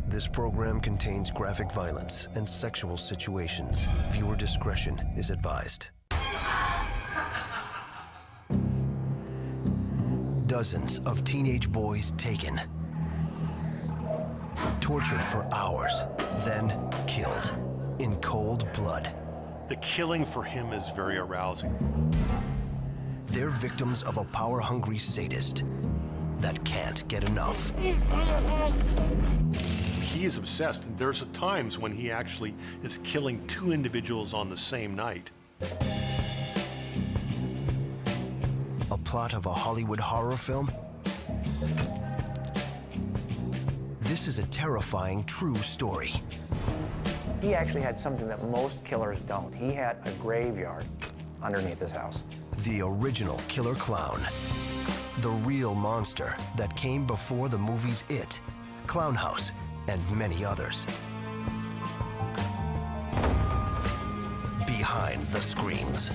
This program contains graphic violence and sexual situations. Viewer discretion is advised. Dozens of teenage boys taken, tortured for hours, then killed in cold blood. The killing for him is very arousing. They're victims of a power-hungry sadist that can't get enough. He is obsessed, and there's times when he actually is killing two individuals on the same night. A plot of a Hollywood horror film? This is a terrifying true story. He actually had something that most killers don't. He had a graveyard underneath his house. The original killer clown. The real monster that came before the movies It, Clown House, and many others. Behind the screams.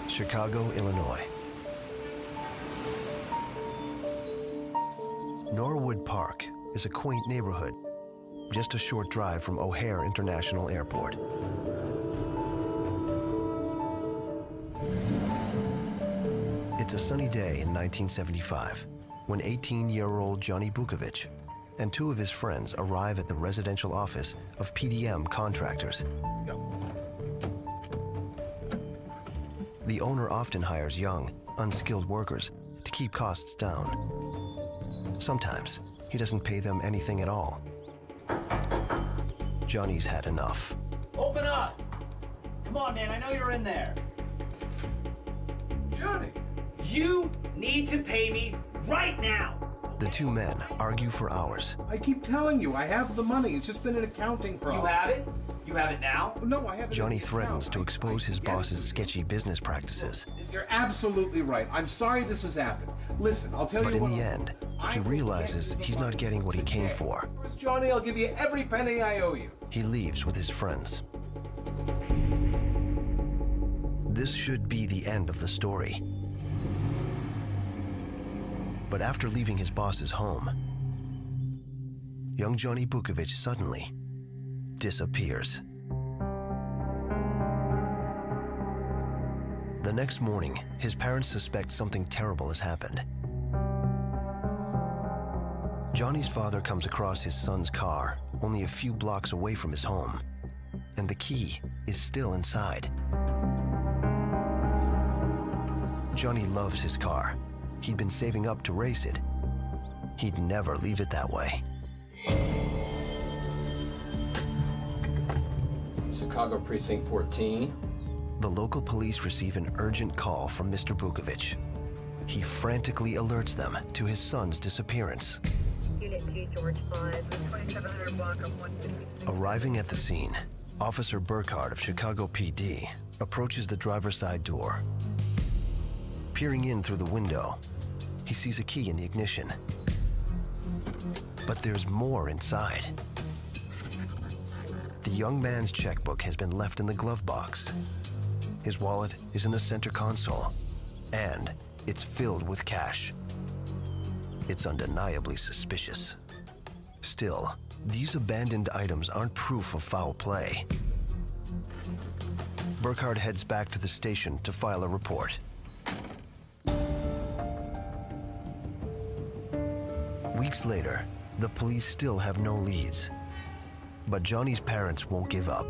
Chicago, Illinois. Norwood Park is a quaint neighborhood, just a short drive from O'Hare International Airport. It's a sunny day in 1975 when 18-year-old Johnny Bukovic and two of his friends arrive at the residential office of PDM Contractors. Let's go. The owner often hires young, unskilled workers to keep costs down. Sometimes he doesn't pay them anything at all. Johnny's had enough. Open up! Come on, man, I know you're in there. Johnny! You need to pay me right now! The two men argue for hours. I keep telling you, I have the money. It's just been an accounting problem. You have it? You have it now? No, I have it. Johnny in the threatens account. to expose his get it. boss's sketchy business practices. You're absolutely right. I'm sorry this has happened. Listen, I'll tell But you in what. the end, I he will realizes get you the he's not money getting what he came today. for. Johnny, I'll give you every penny I owe you. He leaves with his friends. This should be the end of the story. But after leaving his boss's home, young Johnny Bukovic suddenly disappears. The next morning, his parents suspect something terrible has happened. Johnny's father comes across his son's car only a few blocks away from his home, and the key is still inside. Johnny loves his car. He'd been saving up to race it. He'd never leave it that way. Chicago Precinct 14. The local police receive an urgent call from Mr. Bukovic. He frantically alerts them to his son's disappearance. Unit G, George 5, 2700 block of 150. Arriving at the scene, Officer Burkhardt of Chicago PD approaches the driver's side door. Peering in through the window, he sees a key in the ignition. But there's more inside. The young man's checkbook has been left in the glove box. His wallet is in the center console, and it's filled with cash. It's undeniably suspicious. Still, these abandoned items aren't proof of foul play. Burkhardt heads back to the station to file a report. Weeks later, the police still have no leads. But Johnny's parents won't give up.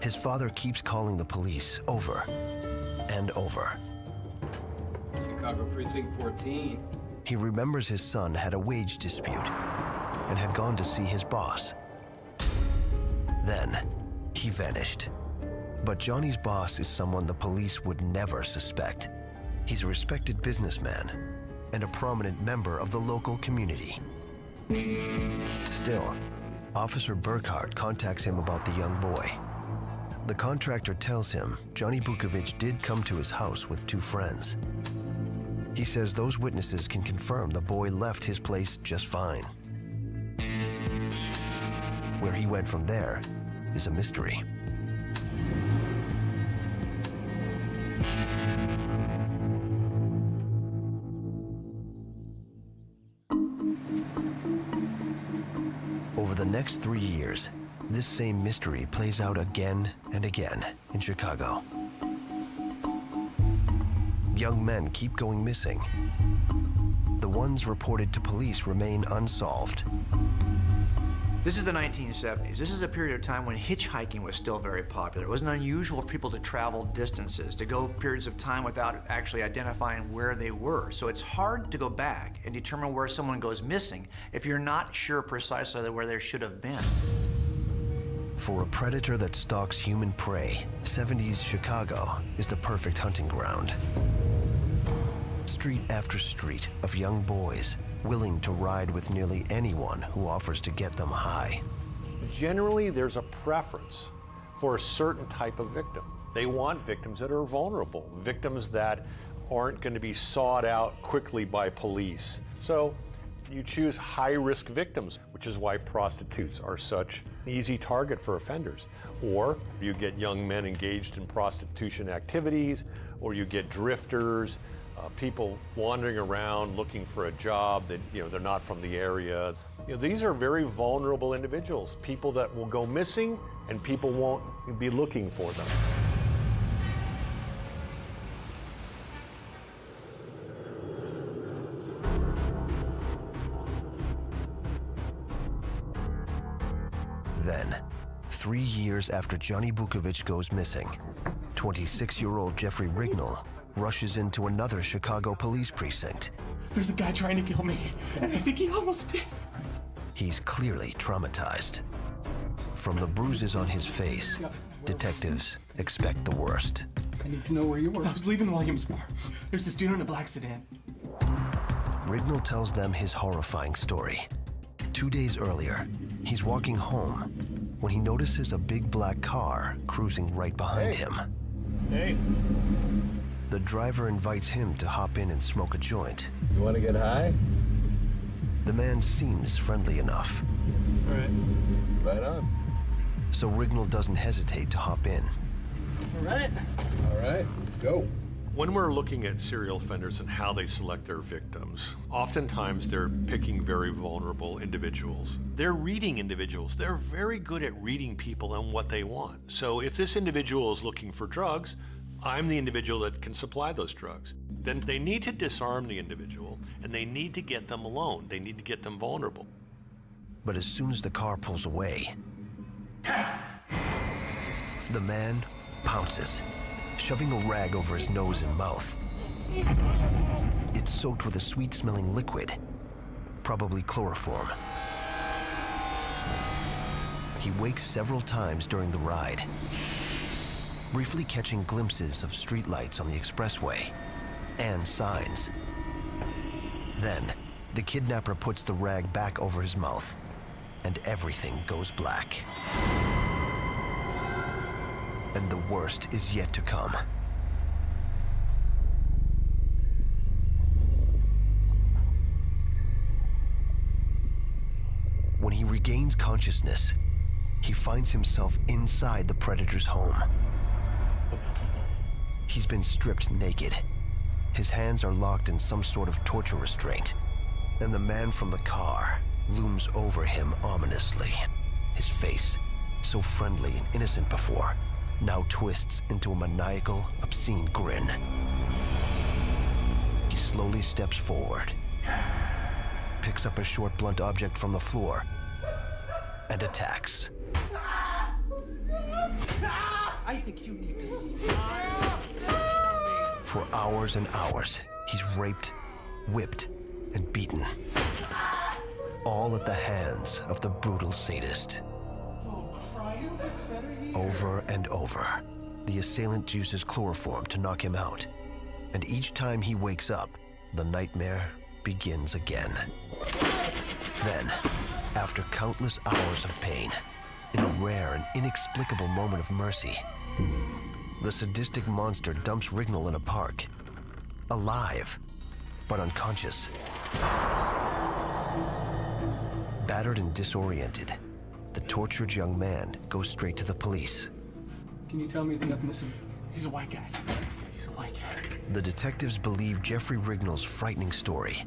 His father keeps calling the police over and over. Chicago Precinct 14. He remembers his son had a wage dispute and had gone to see his boss. Then, he vanished. But Johnny's boss is someone the police would never suspect. He's a respected businessman and a prominent member of the local community. Still, Officer Burkhardt contacts him about the young boy. The contractor tells him Johnny Bukovic did come to his house with two friends. He says those witnesses can confirm the boy left his place just fine. Where he went from there is a mystery. Over the next 3 years, this same mystery plays out again and again in Chicago. Young men keep going missing. The ones reported to police remain unsolved. This is the 1970s. This is a period of time when hitchhiking was still very popular. It wasn't unusual for people to travel distances, to go periods of time without actually identifying where they were. So it's hard to go back and determine where someone goes missing if you're not sure precisely where they should have been. For a predator that stalks human prey, 70s Chicago is the perfect hunting ground. Street after street of young boys willing to ride with nearly anyone who offers to get them high. Generally, there's a preference for a certain type of victim. They want victims that are vulnerable, victims that aren't going to be sought out quickly by police. So you choose high-risk victims, which is why prostitutes are such an easy target for offenders. Or you get young men engaged in prostitution activities, or you get drifters, people wandering around looking for a job that, they're not from the area. These are very vulnerable individuals, people that will go missing and people won't be looking for them. Then, 3 years after Johnny Bukovic goes missing, 26-year-old Jeffrey Rignall rushes into another Chicago police precinct. There's a guy trying to kill me, and I think he almost did. He's clearly traumatized. From the bruises on his face, detectives expect the worst. I need to know where you were. I was leaving Williamsburg. There's this dude in a black sedan. Rignall tells them his horrifying story. 2 days earlier, he's walking home when he notices a big black car cruising right behind him. Hey, The driver invites him to hop in and smoke a joint. you want to get high? The man seems friendly enough, All right. Right on. so Rignall doesn't hesitate to hop in. All right. All right, let's go. When we're looking at serial offenders and how they select their victims, oftentimes they're picking very vulnerable individuals. They're reading individuals. They're very good at reading people and what they want. So if this individual is looking for drugs, I'm the individual that can supply those drugs. Then they need to disarm the individual, and they need to get them alone. They need to get them vulnerable. But as soon as the car pulls away, the man pounces, shoving a rag over his nose and mouth. It's soaked with a sweet-smelling liquid, probably chloroform. He wakes several times during the ride, briefly catching glimpses of streetlights on the expressway and signs. Then, the kidnapper puts the rag back over his mouth, and everything goes black. And the worst is yet to come. When he regains consciousness, he finds himself inside the predator's home. He's been stripped naked. His hands are locked in some sort of torture restraint, and the man from the car looms over him ominously. His face, so friendly and innocent before, now twists into a maniacal, obscene grin. He slowly steps forward, picks up a short, blunt object from the floor, and attacks. I think you need to smile. For hours and hours, he's raped, whipped, and beaten. All at the hands of the brutal sadist. Over and over, the assailant uses chloroform to knock him out. And each time he wakes up, the nightmare begins again. Then, after countless hours of pain, in a rare and inexplicable moment of mercy, the sadistic monster dumps Rignall in a park, alive, but unconscious. Battered and disoriented, the tortured young man goes straight to the police. Can you tell me anything I've missing? He's a white guy. He's a white guy. The detectives believe Jeffrey Rignall's frightening story,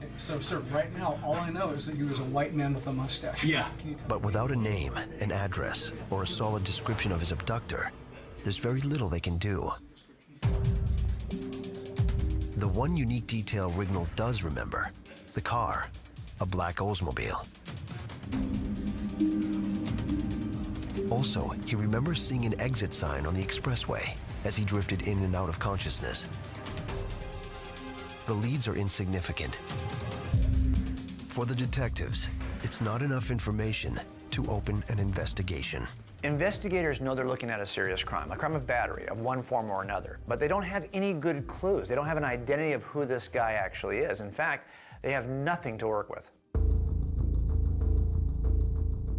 Okay, so, sir, right now, all I know is that he was a white man with a mustache. Yeah. Can you tell but without a name, an address, or a solid description of his abductor, there's very little they can do. The one unique detail Rignall does remember, the car, a black Oldsmobile. Also, he remembers seeing an exit sign on the expressway as he drifted in and out of consciousness. The leads are insignificant. For the detectives, it's not enough information to open an investigation. Investigators know they're looking at a serious crime, a crime of battery of one form or another, but they don't have any good clues. They don't have an identity of who this guy actually is. In fact, they have nothing to work with.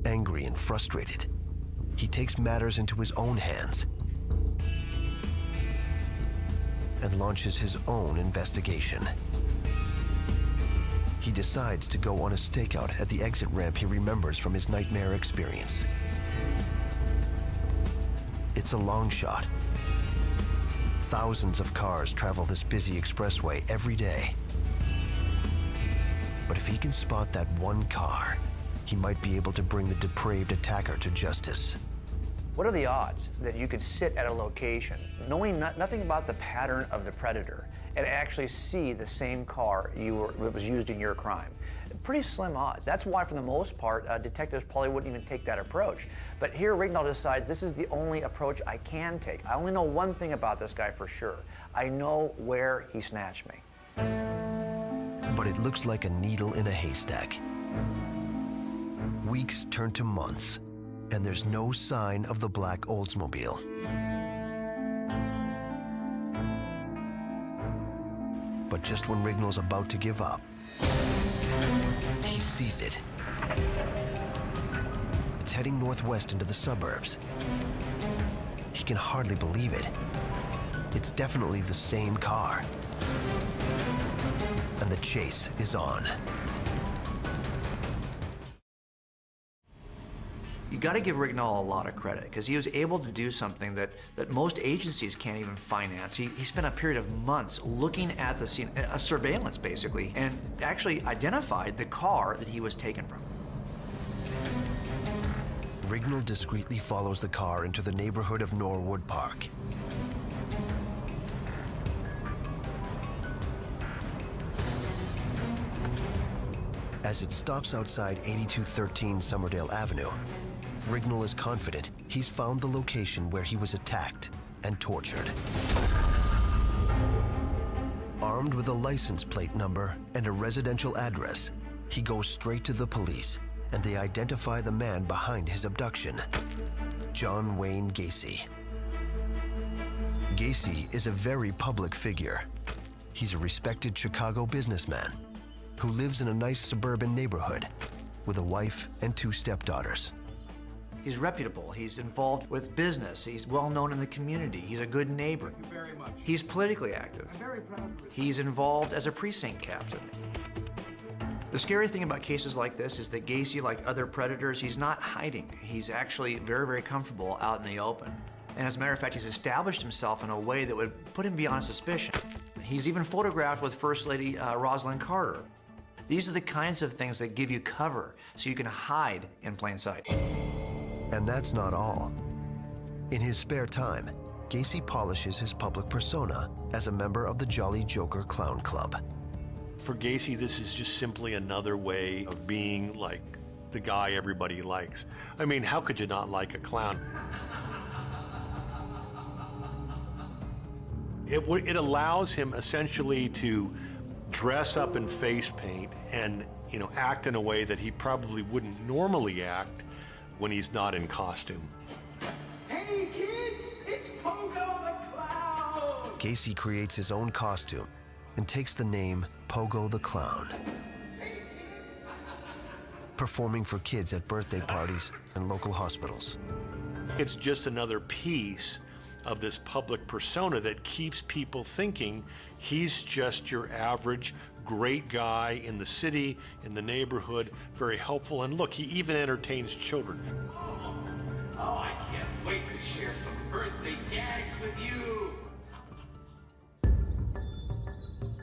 Angry and frustrated, he takes matters into his own hands and launches his own investigation. He decides to go on a stakeout at the exit ramp he remembers from his nightmare experience. It's a long shot. Thousands of cars travel this busy expressway every day. But if he can spot that one car, he might be able to bring the depraved attacker to justice. What are the odds that you could sit at a location knowing nothing about the pattern of the predator and actually see the same car that was used in your crime? Pretty slim odds. That's why, for the most part, detectives probably wouldn't even take that approach. But here, Rignall decides this is the only approach I can take. I only know one thing about this guy for sure. I know where he snatched me. But it looks like a needle in a haystack. Weeks turn to months, and there's no sign of the black Oldsmobile. But just when Rignall's about to give up, he sees it. It's heading northwest into the suburbs. He can hardly believe it. It's definitely the same car. And the chase is on. You got to give Rignall a lot of credit because he was able to do something that most agencies can't even finance. He spent a period of months looking at the scene, a surveillance basically, and actually identified the car that he was taken from. Rignall discreetly follows the car into the neighborhood of Norwood Park. As it stops outside 8213 Summerdale Avenue, Rignall is confident he's found the location where he was attacked and tortured. Armed with a license plate number and a residential address, he goes straight to the police, and they identify the man behind his abduction, John Wayne Gacy. Gacy is a very public figure. He's a respected Chicago businessman who lives in a nice suburban neighborhood with a wife and 2 stepdaughters. He's reputable. He's involved with business. He's well known in the community. He's a good neighbor. Thank you very much. He's politically active. I'm very proud of this. He's involved as a precinct captain. The scary thing about cases like this is that Gacy, like other predators, he's not hiding. He's actually very, very comfortable out in the open. And as a matter of fact, he's established himself in a way that would put him beyond suspicion. He's even photographed with First Lady Rosalind Carter. These are the kinds of things that give you cover so you can hide in plain sight. And that's not all. In his spare time, Gacy polishes his public persona as a member of the Jolly Joker Clown Club. For Gacy, this is just simply another way of being like the guy everybody likes. I mean, how could you not like a clown? It allows him essentially to dress up in face paint and, act in a way that he probably wouldn't normally act when he's not in costume. Hey kids, it's Pogo the Clown! Gacy creates his own costume and takes the name Pogo the Clown. Performing for kids at birthday parties and local hospitals. It's just another piece of this public persona that keeps people thinking he's just your average great guy in the city, in the neighborhood, very helpful. And look, he even entertains children. Oh, I can't wait to share some birthday gags with you.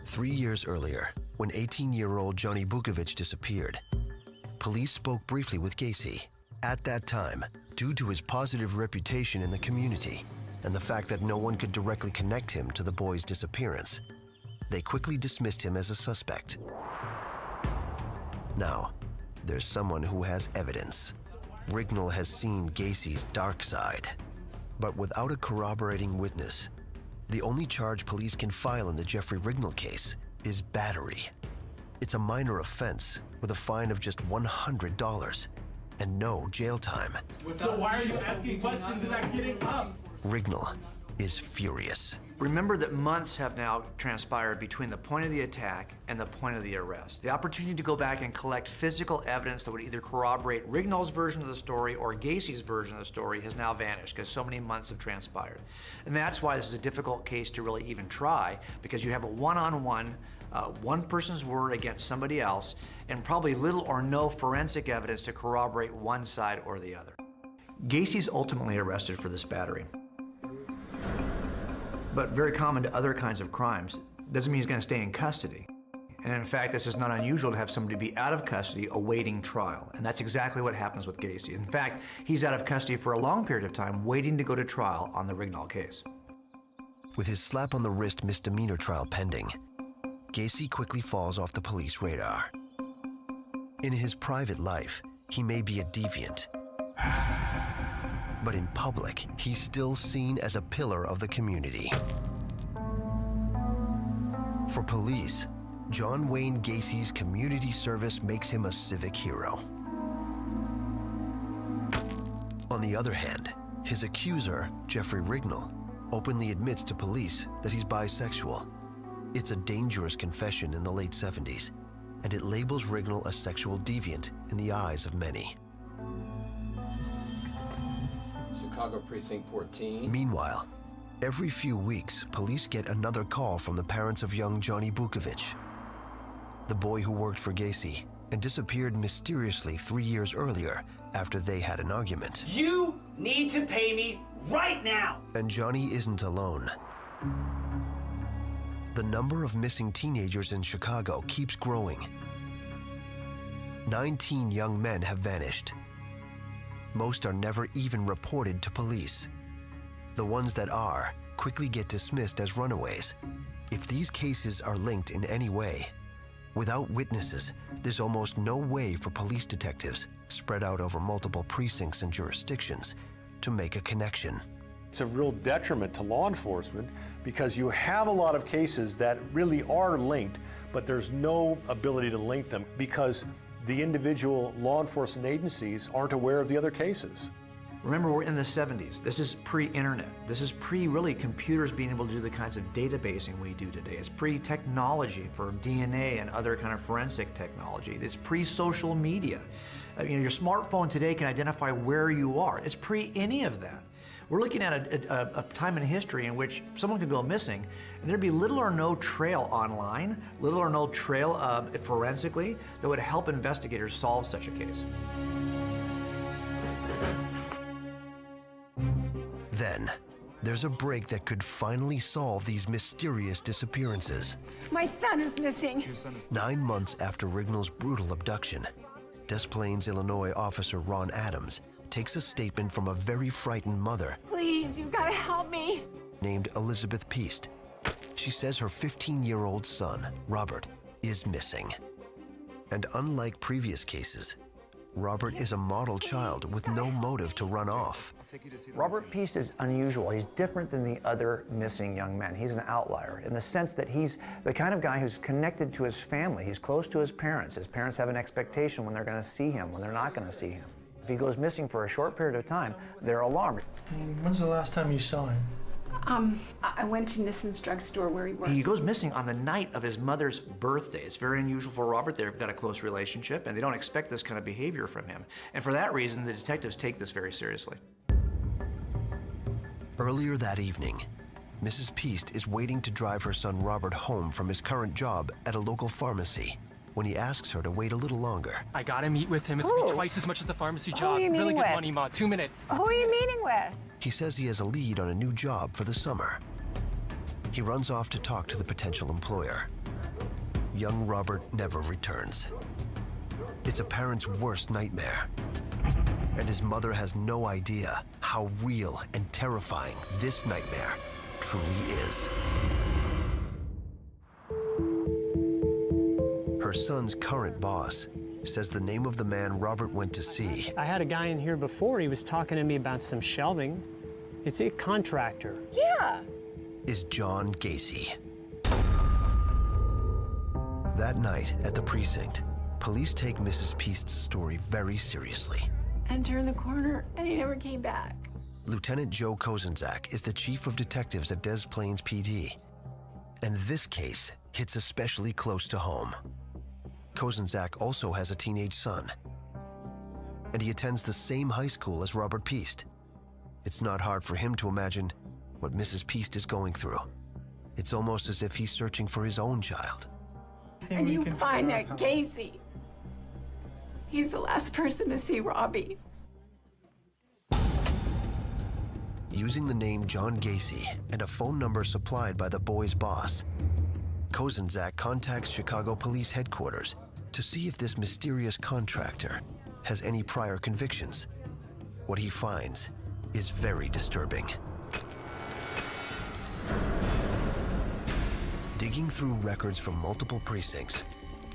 3 years earlier, when 18-year-old Johnny Bukovic disappeared, police spoke briefly with Gacy. At that time, due to his positive reputation in the community and the fact that no one could directly connect him to the boy's disappearance, they quickly dismissed him as a suspect. Now, there's someone who has evidence. Rignall has seen Gacy's dark side. But without a corroborating witness, the only charge police can file in the Jeffrey Rignall case is battery. It's a minor offense with a fine of just $100 and no jail time. So why are you asking questions and not getting up? Rignall is furious. Remember that months have now transpired between the point of the attack and the point of the arrest. The opportunity to go back and collect physical evidence that would either corroborate Rignall's version of the story or Gacy's version of the story has now vanished because so many months have transpired. And that's why this is a difficult case to really even try, because you have a one-on-one, one person's word against somebody else, and probably little or no forensic evidence to corroborate one side or the other. Gacy's ultimately arrested for this battery. But very common to other kinds of crimes, doesn't mean he's going to stay in custody. And in fact, this is not unusual to have somebody be out of custody awaiting trial. And that's exactly what happens with Gacy. In fact, he's out of custody for a long period of time waiting to go to trial on the Rignall case. With his slap on the wrist misdemeanor trial pending, Gacy quickly falls off the police radar. In his private life, he may be a deviant, but in public, he's still seen as a pillar of the community. For police, John Wayne Gacy's community service makes him a civic hero. On the other hand, his accuser, Jeffrey Rignall, openly admits to police that he's bisexual. It's a dangerous confession in the late 70s, and it labels Rignall a sexual deviant in the eyes of many. Chicago Precinct 14. Meanwhile, every few weeks, police get another call from the parents of young Johnny Bukovic, the boy who worked for Gacy and disappeared mysteriously 3 years earlier after they had an argument. You need to pay me right now! And Johnny isn't alone. The number of missing teenagers in Chicago keeps growing. 19 young men have vanished. Most are never even reported to police. The ones that are quickly get dismissed as runaways. If these cases are linked in any way, without witnesses, there's almost no way for police detectives, spread out over multiple precincts and jurisdictions, to make a connection. It's a real detriment to law enforcement because you have a lot of cases that really are linked, but there's no ability to link them because the individual law enforcement agencies aren't aware of the other cases. Remember, we're in the 70s. This is pre-internet. This is really computers being able to do the kinds of databasing we do today. It's pre-technology for DNA and other kind of forensic technology. It's pre-social media. Your smartphone today can identify where you are. It's pre any of that. We're looking at a time in history in which someone could go missing and there'd be little or no trail online, little or no trail forensically that would help investigators solve such a case. Then, there's a break that could finally solve these mysterious disappearances. My son is missing. 9 months after Rignall's brutal abduction, Des Plaines, Illinois officer Ron Adams takes a statement from a very frightened mother. Please, you've got to help me. Named Elizabeth Peast. She says her 15-year-old son, Robert, is missing. And unlike previous cases, Robert is a model child with no motive to run off. Robert Peast is unusual. He's different than the other missing young men. He's an outlier in the sense that he's the kind of guy who's connected to his family. He's close to his parents. His parents have an expectation when they're going to see him, when they're not going to see him. If he goes missing for a short period of time, they're alarmed. When's the last time you saw him? I went to Nissan's drugstore where he worked. He goes missing on the night of his mother's birthday. It's very unusual for Robert. They've got a close relationship, and they don't expect this kind of behavior from him. And for that reason, the detectives take this very seriously. Earlier that evening, Mrs. Peast is waiting to drive her son Robert home from his current job at a local pharmacy when he asks her to wait a little longer. I gotta meet with him. It's gonna be twice as much as the pharmacy job. are you Really meeting good with? money, Ma. 2 minutes. Who are you meeting with? He says he has a lead on a new job for the summer. He runs off to talk to the potential employer. Young Robert never returns. It's a parent's worst nightmare. And his mother has no idea how real and terrifying this nightmare truly is. Her son's current boss says the name of the man Robert went to see I had a guy in here before. He was talking to me about some shelving. It's a contractor. Yeah. is John Gacy. That night at the precinct, police take Mrs. Peast's story very seriously. And turned the corner, and he never came back. Lieutenant Joe Kozenzak is the chief of detectives at Des Plaines PD. And this case hits especially close to home. Kozenzak also has a teenage son. And he attends the same high school as Robert Peast. It's not hard for him to imagine what Mrs. Peast is going through. It's almost as if he's searching for his own child. And you find that Gacy. He's the last person to see Robbie. Using the name John Gacy and a phone number supplied by the boy's boss, Kozenzak contacts Chicago Police Headquarters to see if this mysterious contractor has any prior convictions. What he finds is very disturbing. Digging through records from multiple precincts,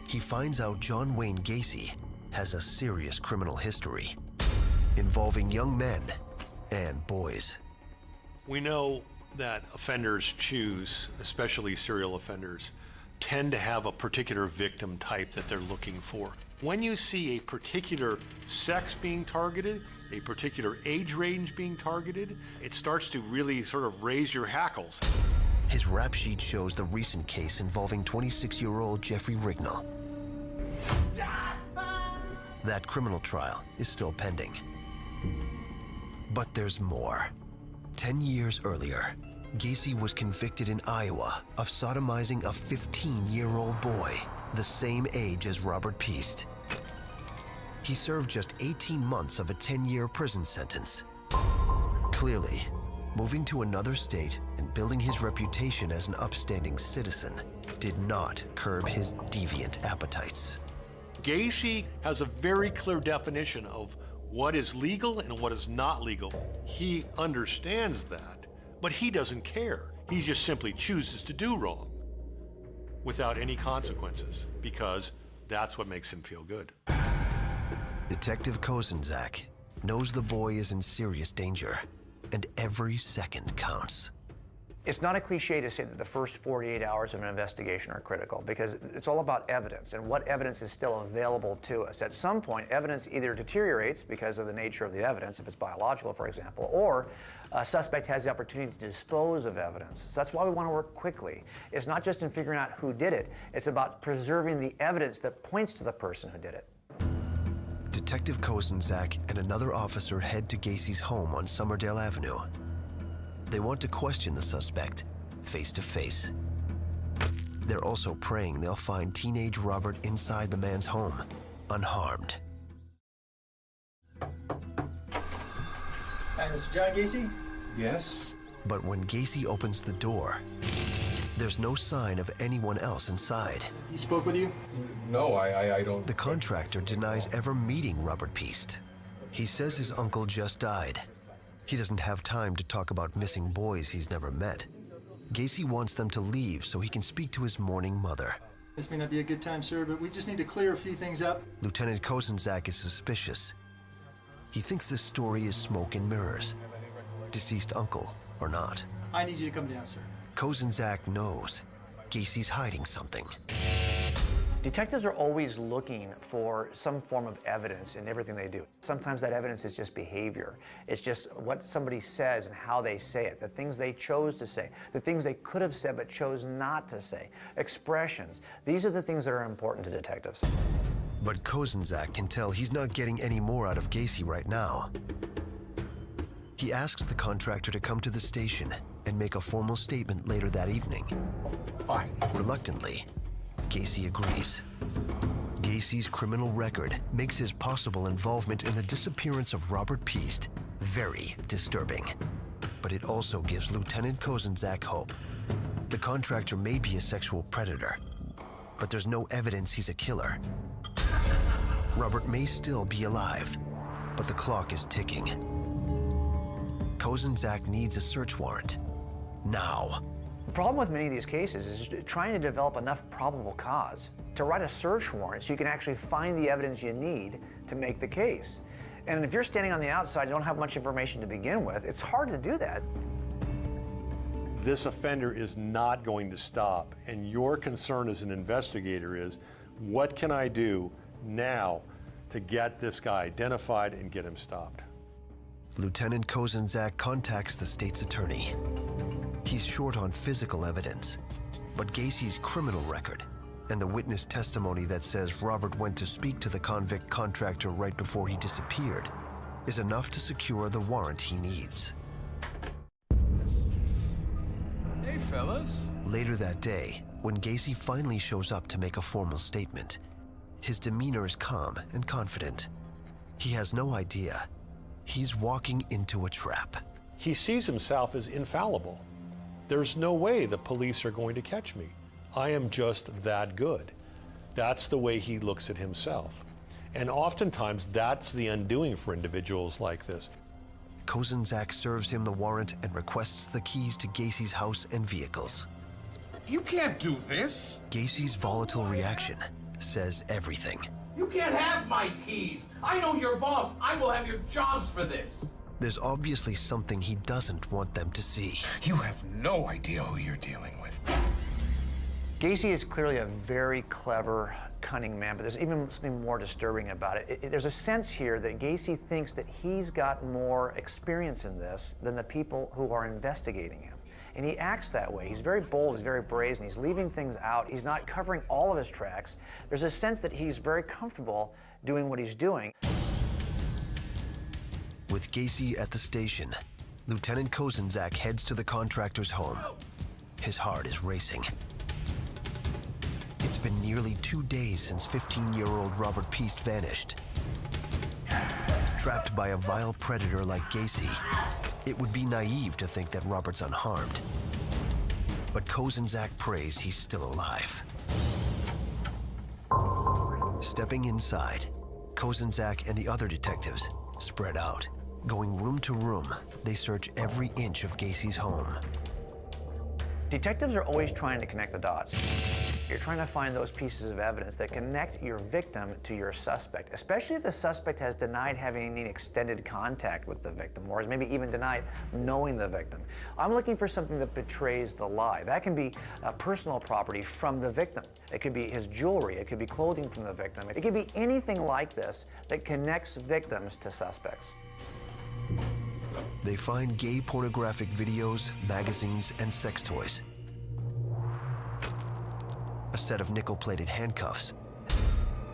he finds out John Wayne Gacy has a serious criminal history involving young men and boys. We know that offenders choose, especially serial offenders, tend to have a particular victim type that they're looking for. When you see a particular sex being targeted, a particular age range being targeted, it starts to really sort of raise your hackles. His rap sheet shows the recent case involving 26-year-old Jeffrey Rignall. That criminal trial is still pending. But there's more. 10 years earlier, Gacy was convicted in Iowa of sodomizing a 15-year-old boy, the same age as Robert Peast. He served just 18 months of a 10-year prison sentence. Clearly, moving to another state and building his reputation as an upstanding citizen did not curb his deviant appetites. Gacy has a very clear definition of what is legal and what is not legal. He understands that, but he doesn't care. He just simply chooses to do wrong without any consequences because that's what makes him feel good. Detective Kozenzak knows the boy is in serious danger, and every second counts. It's not a cliche to say that the first 48 hours of an investigation are critical because it's all about evidence and what evidence is still available to us. At some point, evidence either deteriorates because of the nature of the evidence, if it's biological, for example, or a suspect has the opportunity to dispose of evidence. So that's why we want to work quickly. It's not just in figuring out who did it, it's about preserving the evidence that points to the person who did it. Detective Kozenzak and another officer head to Gacy's home on Summerdale Avenue. They want to question the suspect face to face. They're also praying they'll find teenage Robert inside the man's home, unharmed. Hi, Mr. John Gacy? Yes? But when Gacy opens the door, there's no sign of anyone else inside. He spoke with you? No, I don't. The contractor denies ever meeting Robert Peast. He says his uncle just died. He doesn't have time to talk about missing boys he's never met. Gacy wants them to leave so he can speak to his mourning mother. This may not be a good time, sir, but we just need to clear a few things up. Lieutenant Kozenzak is suspicious. He thinks this story is smoke and mirrors, deceased uncle or not. I need you to come down, sir. Kozenzak knows Gacy's hiding something. Detectives are always looking for some form of evidence in everything they do. Sometimes that evidence is just behavior. It's just what somebody says and how they say it, the things they chose to say, the things they could have said but chose not to say, expressions. These are the things that are important to detectives. But Kozenzak can tell he's not getting any more out of Gacy right now. He asks the contractor to come to the station and make a formal statement later that evening. Fine. Reluctantly, Gacy agrees. Gacy's criminal record makes his possible involvement in the disappearance of Robert Piest very disturbing. But it also gives Lieutenant Kozenzak hope. The contractor may be a sexual predator, but there's no evidence he's a killer. Robert may still be alive, but the clock is ticking. Kozenzak needs a search warrant now. The problem with many of these cases is trying to develop enough probable cause to write a search warrant so you can actually find the evidence you need to make the case. And if you're standing on the outside, you don't have much information to begin with, it's hard to do that. This offender is not going to stop, and your concern as an investigator is, what can I do now to get this guy identified and get him stopped? Lieutenant Kozenzak contacts the state's attorney. He's short on physical evidence, but Gacy's criminal record and the witness testimony that says Robert went to speak to the convict contractor right before he disappeared is enough to secure the warrant he needs. Hey, fellas. Later that day, when Gacy finally shows up to make a formal statement, his demeanor is calm and confident. He has no idea he's walking into a trap. He sees himself as infallible. There's no way the police are going to catch me. I am just that good. That's the way he looks at himself. And oftentimes that's the undoing for individuals like this. Kozenzak serves him the warrant and requests the keys to Gacy's house and vehicles. You can't do this. Gacy's volatile reaction says everything. You can't have my keys. I know your boss. I will have your jobs for this. There's obviously something he doesn't want them to see. You have no idea who you're dealing with. Gacy is clearly a very clever, cunning man, but there's even something more disturbing about it. There's a sense here that Gacy thinks that he's got more experience in this than the people who are investigating him. And he acts that way. He's very bold, he's very brazen, he's leaving things out, he's not covering all of his tracks. There's a sense that he's very comfortable doing what he's doing. With Gacy at the station, Lieutenant Kozenzak heads to the contractor's home. His heart is racing. It's been nearly 2 days since 15-year-old Robert Piest vanished. Trapped by a vile predator like Gacy, it would be naive to think that Robert's unharmed. But Kozenzak prays he's still alive. Stepping inside, Kozenzak and the other detectives spread out. Going room to room, they search every inch of Gacy's home. Detectives are always trying to connect the dots. You're trying to find those pieces of evidence that connect your victim to your suspect, especially if the suspect has denied having any extended contact with the victim, or has maybe even denied knowing the victim. I'm looking for something that betrays the lie. That can be personal property from the victim. It could be his jewelry. It could be clothing from the victim. It could be anything like this that connects victims to suspects. They find gay pornographic videos, magazines, and sex toys. A set of nickel-plated handcuffs,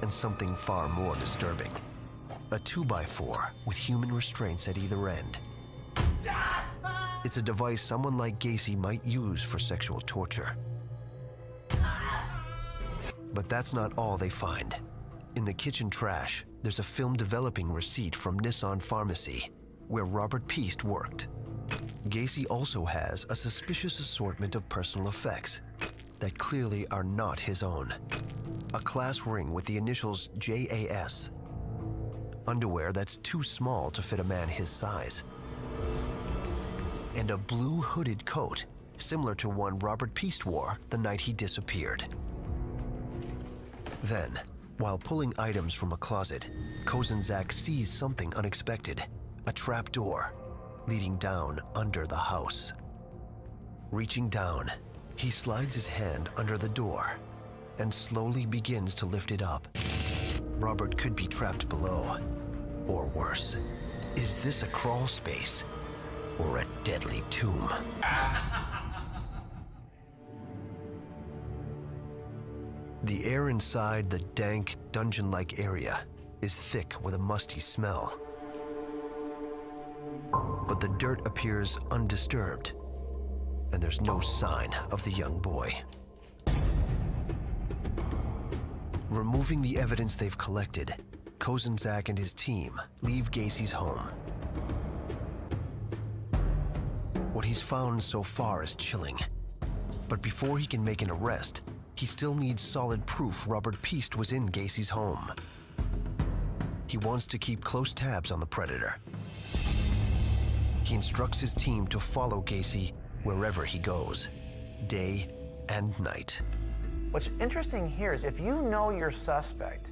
and something far more disturbing. A 2x4 with human restraints at either end. It's a device someone like Gacy might use for sexual torture. But that's not all they find. In the kitchen trash, there's a film developing receipt from Nissan Pharmacy, where Robert Piest worked. Gacy also has a suspicious assortment of personal effects that clearly are not his own. A class ring with the initials JAS. Underwear that's too small to fit a man his size. And a blue hooded coat, similar to one Robert Piest wore the night he disappeared. Then, while pulling items from a closet, Kozenzak sees something unexpected. A trap door leading down under the house. Reaching down, he slides his hand under the door and slowly begins to lift it up. Robert could be trapped below, or worse. Is this a crawl space or a deadly tomb? The air inside the dank, dungeon-like area is thick with a musty smell. but the dirt appears undisturbed, and there's no sign of the young boy. Removing the evidence they've collected, Kozenzak and his team leave Gacy's home. What he's found so far is chilling, but before he can make an arrest, he still needs solid proof Robert Piest was in Gacy's home. He wants to keep close tabs on the predator. He instructs his team to follow Gacy wherever he goes, day and night. What's interesting here is if you know your suspect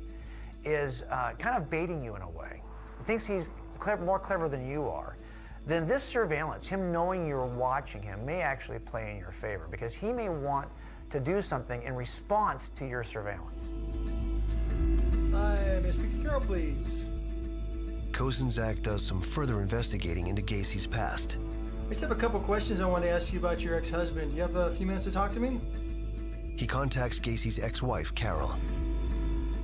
is kind of baiting you in a way, thinks he's more clever than you are, then this surveillance, him knowing you're watching him, may actually play in your favor because he may want to do something in response to your surveillance. Hi, may I speak to Carol, please? Kozenzak does some further investigating into Gacy's past. I just have a couple questions I want to ask you about your ex-husband. You have a few minutes to talk to me? He contacts Gacy's ex-wife, Carol.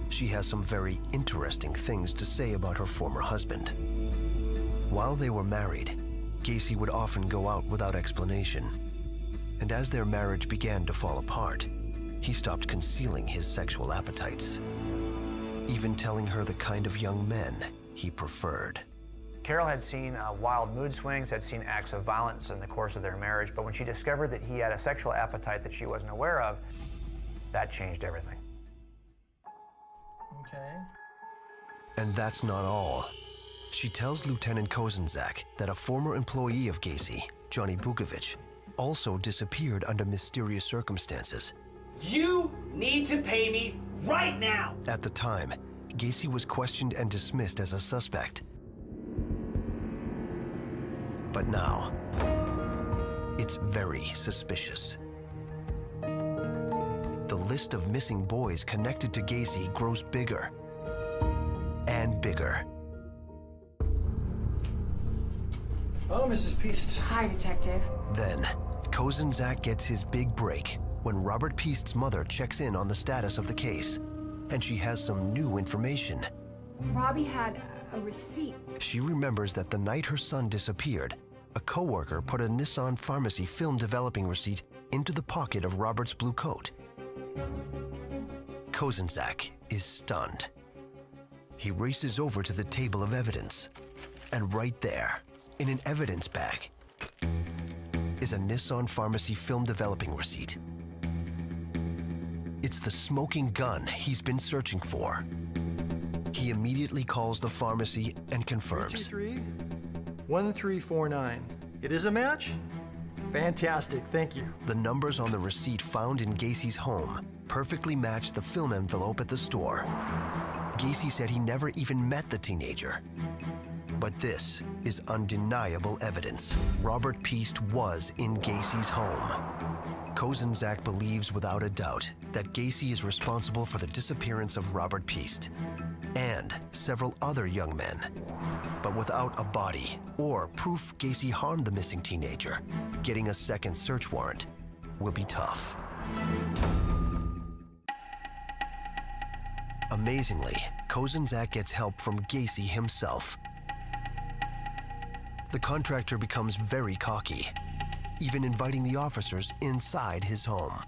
She has some very interesting things to say about her former husband. While they were married, Gacy would often go out without explanation. And as their marriage began to fall apart, he stopped concealing his sexual appetites, even telling her the kind of young men he preferred. Carol had seen wild mood swings, had seen acts of violence in the course of their marriage, but when she discovered that he had a sexual appetite that she wasn't aware of, that changed everything. Okay. And that's not all. She tells Lieutenant Kozenzak that a former employee of Gacy, Johnny Bukovic, also disappeared under mysterious circumstances. You need to pay me right now! At the time, Gacy was questioned and dismissed as a suspect. But now, it's very suspicious. The list of missing boys connected to Gacy grows bigger and bigger. Oh, Mrs. Piest. Hi, Detective. Then, Kozenzak gets his big break when Robert Piest's mother checks in on the status of the case, and she has some new information. Robbie had a receipt. She remembers that the night her son disappeared, a coworker put a Nissan Pharmacy film developing receipt into the pocket of Robert's blue coat. Kozenzak is stunned. He races over to the table of evidence, and right there, in an evidence bag, is a Nissan Pharmacy film developing receipt. It's the smoking gun he's been searching for. He immediately calls the pharmacy and confirms. 323-1349. It is a match? Fantastic, thank you. The numbers on the receipt found in Gacy's home perfectly match the film envelope at the store. Gacy said he never even met the teenager. But this is undeniable evidence. Robert Piest was in Gacy's home. Kozenzak believes without a doubt that Gacy is responsible for the disappearance of Robert Piest and several other young men. But without a body or proof Gacy harmed the missing teenager, getting a second search warrant will be tough. Amazingly, Kozenzak gets help from Gacy himself. The contractor becomes very cocky, even inviting the officers inside his home.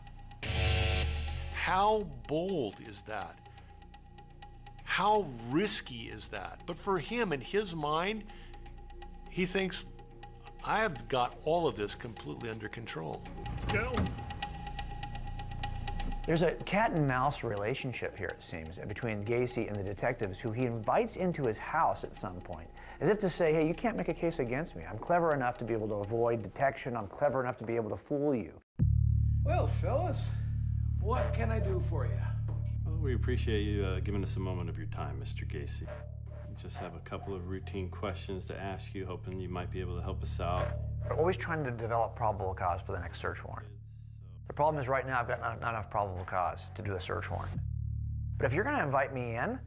How bold is that? How risky is that? But for him, in his mind, he thinks, I have got all of this completely under control. Let's go. There's a cat and mouse relationship here, it seems, between Gacy and the detectives who he invites into his house at some point, as if to say, hey, you can't make a case against me. I'm clever enough to be able to avoid detection. I'm clever enough to be able to fool you. Well, fellas, what can I do for you? Well, we appreciate you giving us a moment of your time, Mr. Gacy. We just have a couple of routine questions to ask you, hoping you might be able to help us out. We're always trying to develop probable cause for the next search warrant. The problem is right now I've got not enough probable cause to do a search warrant. But if you're going to invite me in,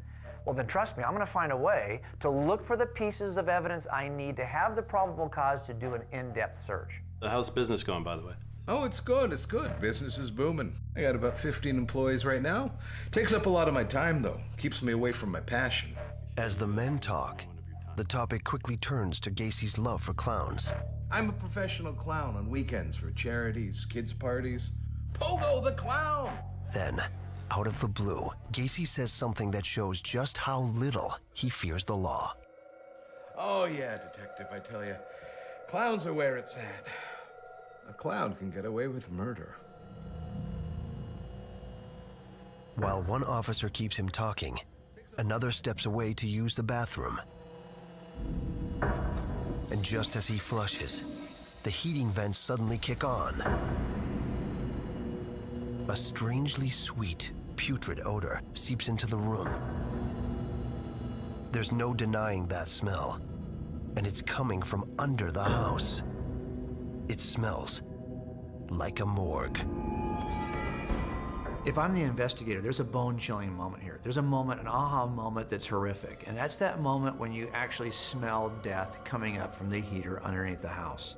well then trust me, I'm going to find a way to look for the pieces of evidence I need to have the probable cause to do an in-depth search. How's business going, by the way? Oh, it's good, it's good. Business is booming. I got about 15 employees right now. Takes up a lot of my time, though. Keeps me away from my passion. As the men talk, the topic quickly turns to Gacy's love for clowns. I'm a professional clown on weekends for charities, kids' parties. Pogo the Clown! Then, out of the blue, Gacy says something that shows just how little he fears the law. Oh yeah, detective, I tell you. Clowns are where it's at. A clown can get away with murder. While one officer keeps him talking, another steps away to use the bathroom. And just as he flushes, the heating vents suddenly kick on. A strangely sweet, putrid odor seeps into the room. There's no denying that smell, and it's coming from under the house. It smells like a morgue. If I'm the investigator, there's a bone-chilling moment here. There's a moment, an aha moment that's horrific, and that's that moment when you actually smell death coming up from the heater underneath the house.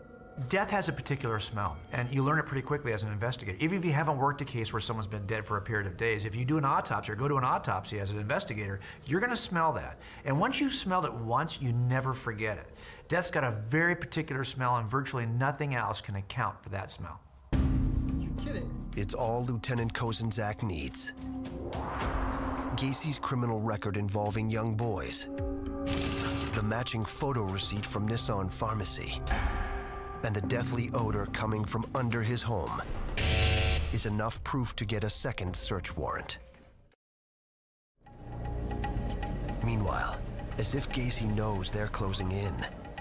Death has a particular smell, and you learn it pretty quickly as an investigator. Even if you haven't worked a case where someone's been dead for a period of days, if you do an autopsy or go to an autopsy as an investigator, you're gonna smell that. And once you've smelled it once, you never forget it. Death's got a very particular smell, and virtually nothing else can account for that smell. You're kidding. It's all Lieutenant Kozenzak needs. Gacy's criminal record involving young boys, the matching photo receipt from Nissan Pharmacy, and the deathly odor coming from under his home is enough proof to get a second search warrant. Meanwhile, as if Gacy knows they're closing in,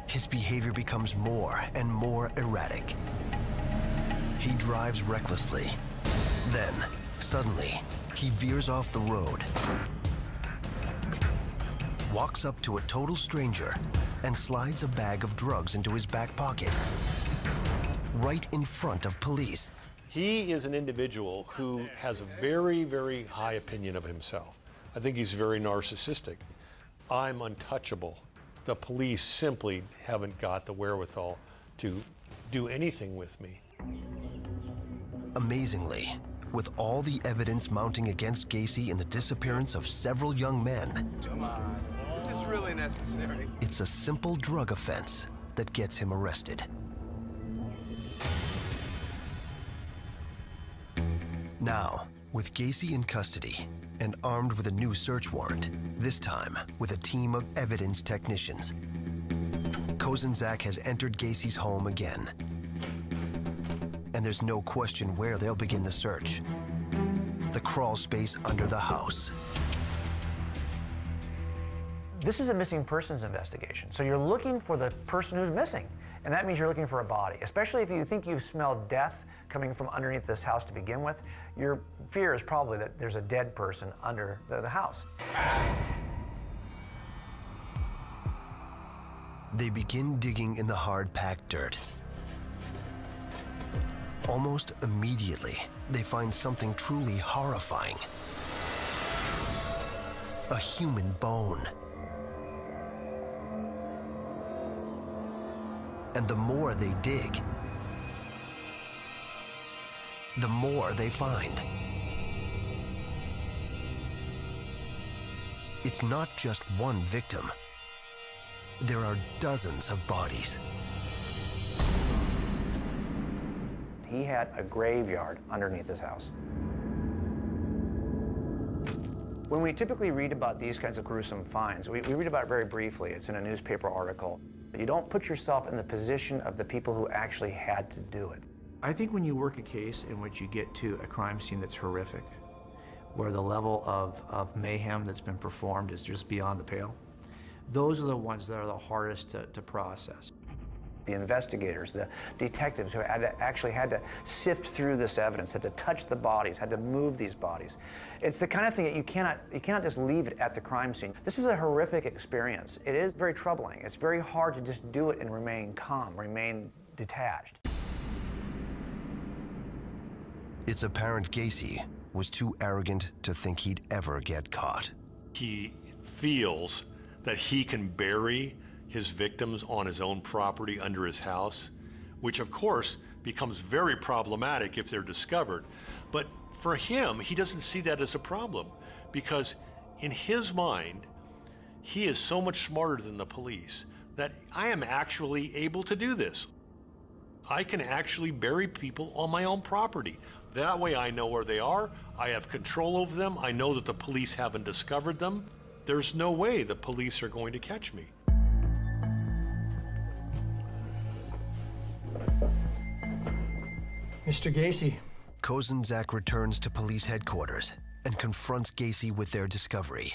his behavior becomes more and more erratic. He drives recklessly. Then, suddenly, he veers off the road, walks up to a total stranger, and slides a bag of drugs into his back pocket, right in front of police. He is an individual who has a very, very high opinion of himself. I think he's very narcissistic. I'm untouchable. The police simply haven't got the wherewithal to do anything with me. Amazingly, with all the evidence mounting against Gacy in the disappearance of several young men, Come on, is this really necessary? it's a simple drug offense that gets him arrested. Now, with Gacy in custody and armed with a new search warrant, this time with a team of evidence technicians, Kozenzak has entered Gacy's home again. And there's no question where they'll begin the search. The crawl space under the house. This is a missing persons investigation, so you're looking for the person who's missing. And that means you're looking for a body, especially if you think you've smelled death coming from underneath this house to begin with. Your fear is probably that there's a dead person under the house. They begin digging in the hard-packed dirt. Almost immediately, they find something truly horrifying. A human bone. And the more they dig, the more they find. It's not just one victim. There are dozens of bodies. He had a graveyard underneath his house. When we typically read about these kinds of gruesome finds, we read about it very briefly. It's in a newspaper article. You don't put yourself in the position of the people who actually had to do it. I think when you work a case in which you get to a crime scene that's horrific, where the level of mayhem that's been performed is just beyond the pale, those are the ones that are the hardest to process. The investigators, the detectives who actually had to sift through this evidence, had to touch the bodies, had to move these bodies. It's the kind of thing that you cannot just leave it at the crime scene. This is a horrific experience. It is very troubling. It's very hard to just do it and remain calm, remain detached. It's apparent Gacy was too arrogant to think he'd ever get caught. He feels that he can bury his victims on his own property under his house, which of course becomes very problematic if they're discovered. But for him, he doesn't see that as a problem because in his mind, He is so much smarter than the police that I am actually able to do this. I can actually bury people on my own property. That way I know where they are, I have control over them, I know that the police haven't discovered them. There's no way the police are going to catch me. Mr. Gacy. Kozenzak returns to police headquarters and confronts Gacy with their discovery.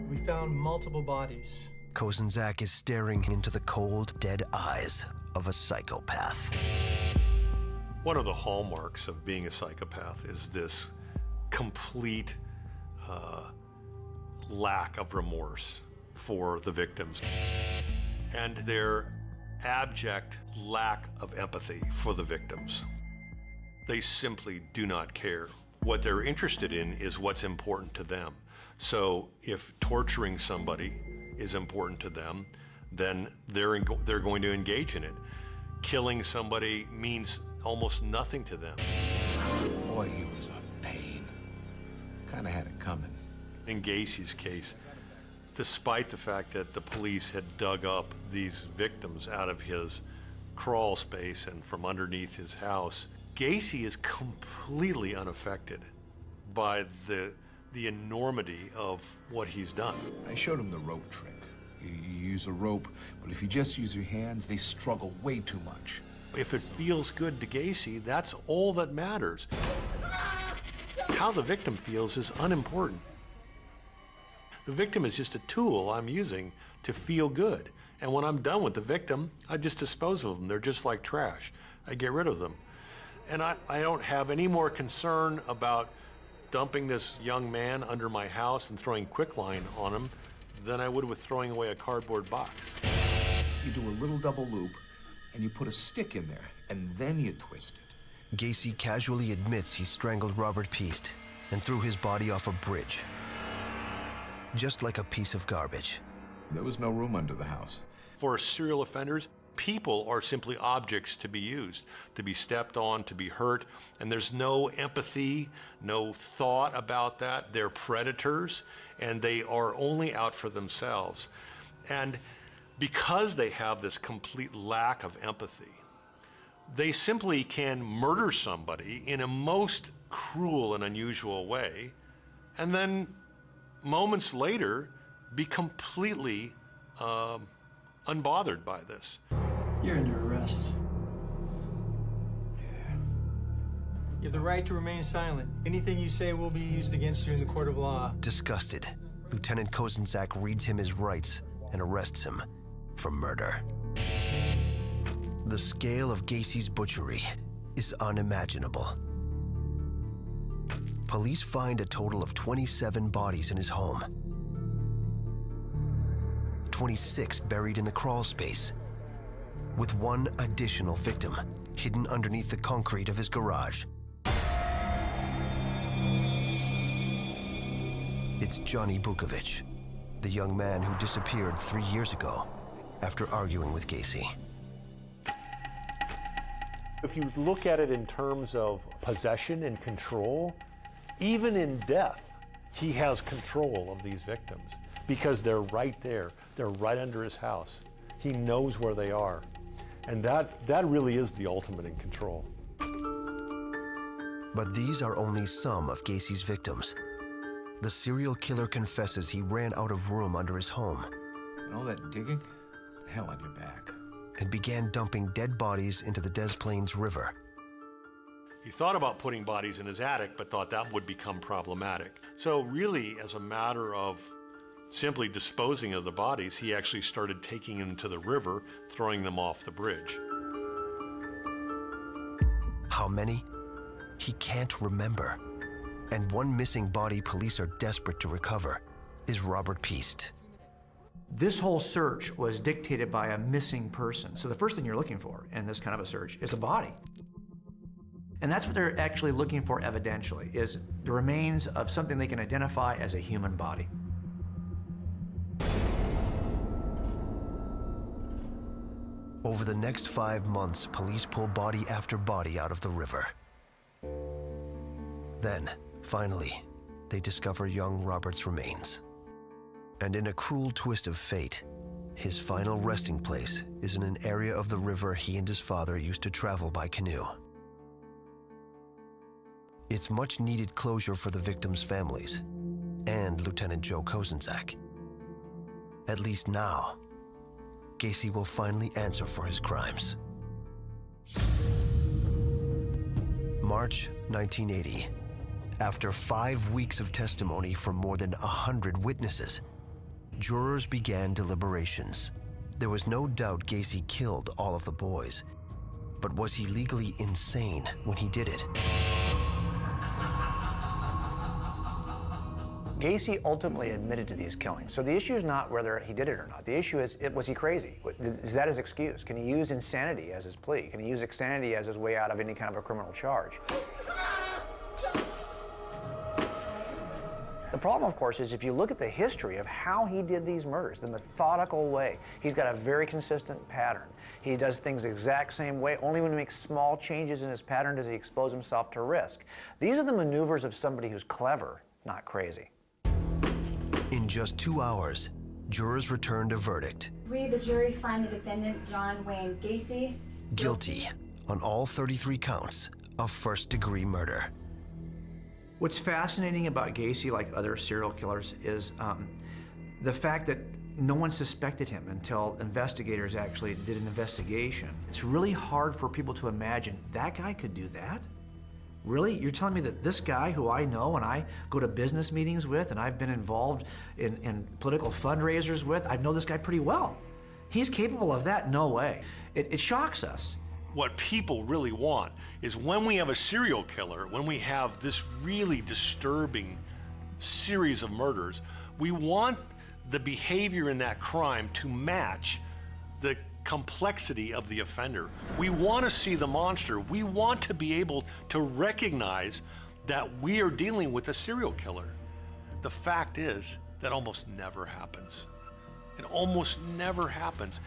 We found multiple bodies. Kozenzak is staring into the cold, dead eyes of a psychopath. One of the hallmarks of being a psychopath is this complete lack of remorse for the victims and their abject lack of empathy for the victims. They simply do not care. What they're interested in is what's important to them. So if torturing somebody is important to them, then they're going to engage in it. Killing somebody means almost nothing to them. Boy, he was a pain. Kind of had it coming. In Gacy's case, despite the fact that the police had dug up these victims out of his crawl space and from underneath his house, Gacy is completely unaffected by the enormity of what he's done. I showed him the rope trick. You use a rope, but if you just use your hands, they struggle way too much. If it feels good to Gacy, that's all that matters. How the victim feels is unimportant. The victim is just a tool I'm using to feel good. And when I'm done with the victim, I just dispose of them. They're just like trash. I get rid of them. And I don't have any more concern about dumping this young man under my house and throwing quicklime on him than I would with throwing away a cardboard box. You do a little double loop, and you put a stick in there, and then you twist it. Gacy casually admits he strangled Robert Piest and threw his body off a bridge. Just like a piece of garbage. There was no room under the house. For serial offenders, people are simply objects to be used, to be stepped on, to be hurt, and there's no empathy, no thought about that. They're predators, and they are only out for themselves. And because they have this complete lack of empathy, they simply can murder somebody in a most cruel and unusual way, and then moments later be completely unbothered by this. You're under arrest. You have the right to remain silent. Anything you say will be used against you in the court of law. Disgusted, Lieutenant Kozenzak reads him his rights and arrests him for murder. The scale of Gacy's butchery is unimaginable. Police find a total of 27 bodies in his home. 26 buried in the crawl space, with one additional victim hidden underneath the concrete of his garage. It's Johnny Bukovic, the young man who disappeared 3 years ago after arguing with Gacy. If you look at it in terms of possession and control, even in death, he has control of these victims because they're right there. They're right under his house. He knows where they are. And that really is the ultimate in control. But these are only some of Gacy's victims. The serial killer confesses he ran out of room under his home. And all that digging? Hell on your back. And began dumping dead bodies into the Des Plaines River. He thought about putting bodies in his attic, but thought that would become problematic. So really, as a matter of simply disposing of the bodies, he actually started taking them to the river, throwing them off the bridge. How many? He can't remember. And one missing body police are desperate to recover is Robert Piest. This whole search was dictated by a missing person. So the first thing you're looking for in this kind of a search is a body. And that's what they're actually looking for evidentially, is the remains of something they can identify as a human body. Over the next 5 months, police pull body after body out of the river. Then, finally, they discover young Robert's remains. And in a cruel twist of fate, his final resting place is in an area of the river he and his father used to travel by canoe. It's much needed closure for the victims' families and Lieutenant Joe Kozenzak. At least now, Gacy will finally answer for his crimes. March 1980. After 5 weeks of testimony from more than 100 witnesses, jurors began deliberations. There was no doubt Gacy killed all of the boys, but was he legally insane when he did it? Gacy ultimately admitted to these killings. So the issue is not whether he did it or not. The issue is, was he crazy? Is that his excuse? Can he use insanity as his plea? Can he use insanity as his way out of any kind of a criminal charge? The problem, of course, is if you look at the history of how he did these murders, the methodical way, he's got a very consistent pattern. He does things the exact same way. Only when he makes small changes in his pattern does he expose himself to risk. These are the maneuvers of somebody who's clever, not crazy. In just 2 hours, jurors returned a verdict. We, the jury, find the defendant, John Wayne Gacy, Guilty on all 33 counts of first-degree murder. What's fascinating about Gacy, like other serial killers, is the fact that no one suspected him until investigators actually did an investigation. It's really hard for people to imagine that guy could do that. Really? You're telling me that this guy who I know and I go to business meetings with and I've been involved in political fundraisers with, I know this guy pretty well. He's capable of that? No way. It shocks us. What people really want is when we have a serial killer, when we have this really disturbing series of murders, we want the behavior in that crime to match the complexity of the offender. We want to see the monster. We want to be able to recognize that we are dealing with a serial killer. The fact is that almost never happens. It almost never happens.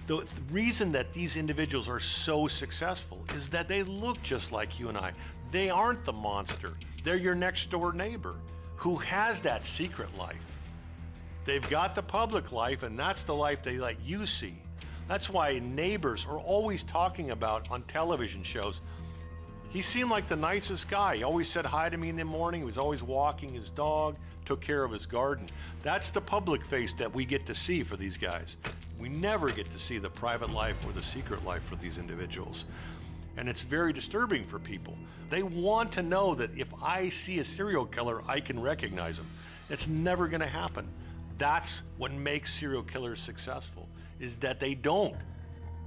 The reason that these individuals are so successful is that they look just like you and I. They aren't the monster. They're your next door neighbor who has that secret life. They've got the public life, and that's the life they let you see. That's why neighbors are always talking about on television shows. He seemed like the nicest guy. He always said hi to me in the morning. He was always walking his dog, took care of his garden. That's the public face that we get to see for these guys. We never get to see the private life or the secret life for these individuals. And it's very disturbing for people. They want to know that if I see a serial killer, I can recognize him. It's never gonna happen. That's what makes serial killers successful, is that they don't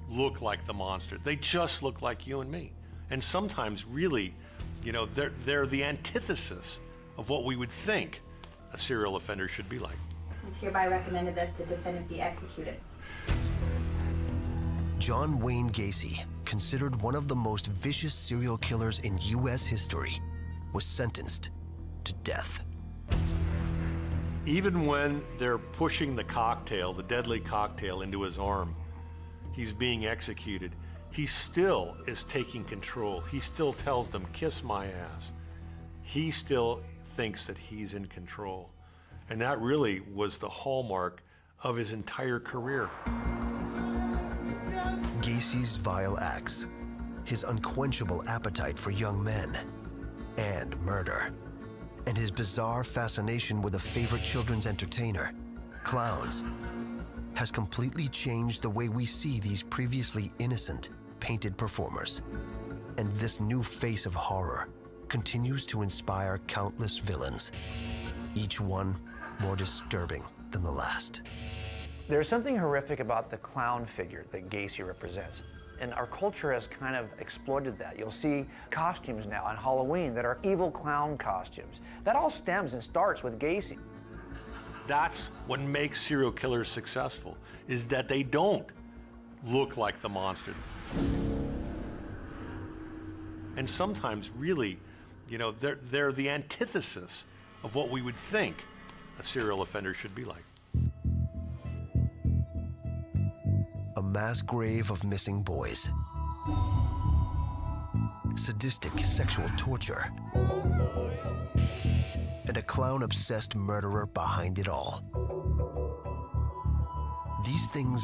look like the monster. They just look like you and me. And sometimes really, you know, they're the antithesis of what we would think a serial offender should be like. It's hereby recommended that the defendant be executed. John Wayne Gacy, considered one of the most vicious serial killers in U.S. history, was sentenced to death. Even when they're pushing the cocktail, the deadly cocktail, into his arm, he's being executed, he still is taking control. He still tells them, "Kiss my ass." He still thinks that he's in control. And that really was the hallmark of his entire career. Gacy's vile acts, his unquenchable appetite for young men, and murder, and his bizarre fascination with a favorite children's entertainer, clowns, has completely changed the way we see these previously innocent, painted performers. And this new face of horror continues to inspire countless villains, each one more disturbing than the last. There's something horrific about the clown figure that Gacy represents. And our culture has kind of exploited that. You'll see costumes now on Halloween that are evil clown costumes. That all stems and starts with Gacy. That's what makes serial killers successful, is that they don't look like the monster. And sometimes really, you know, they're the antithesis of what we would think a serial offender should be like. A mass grave of missing boys, sadistic sexual torture, and a clown-obsessed murderer behind it all. These things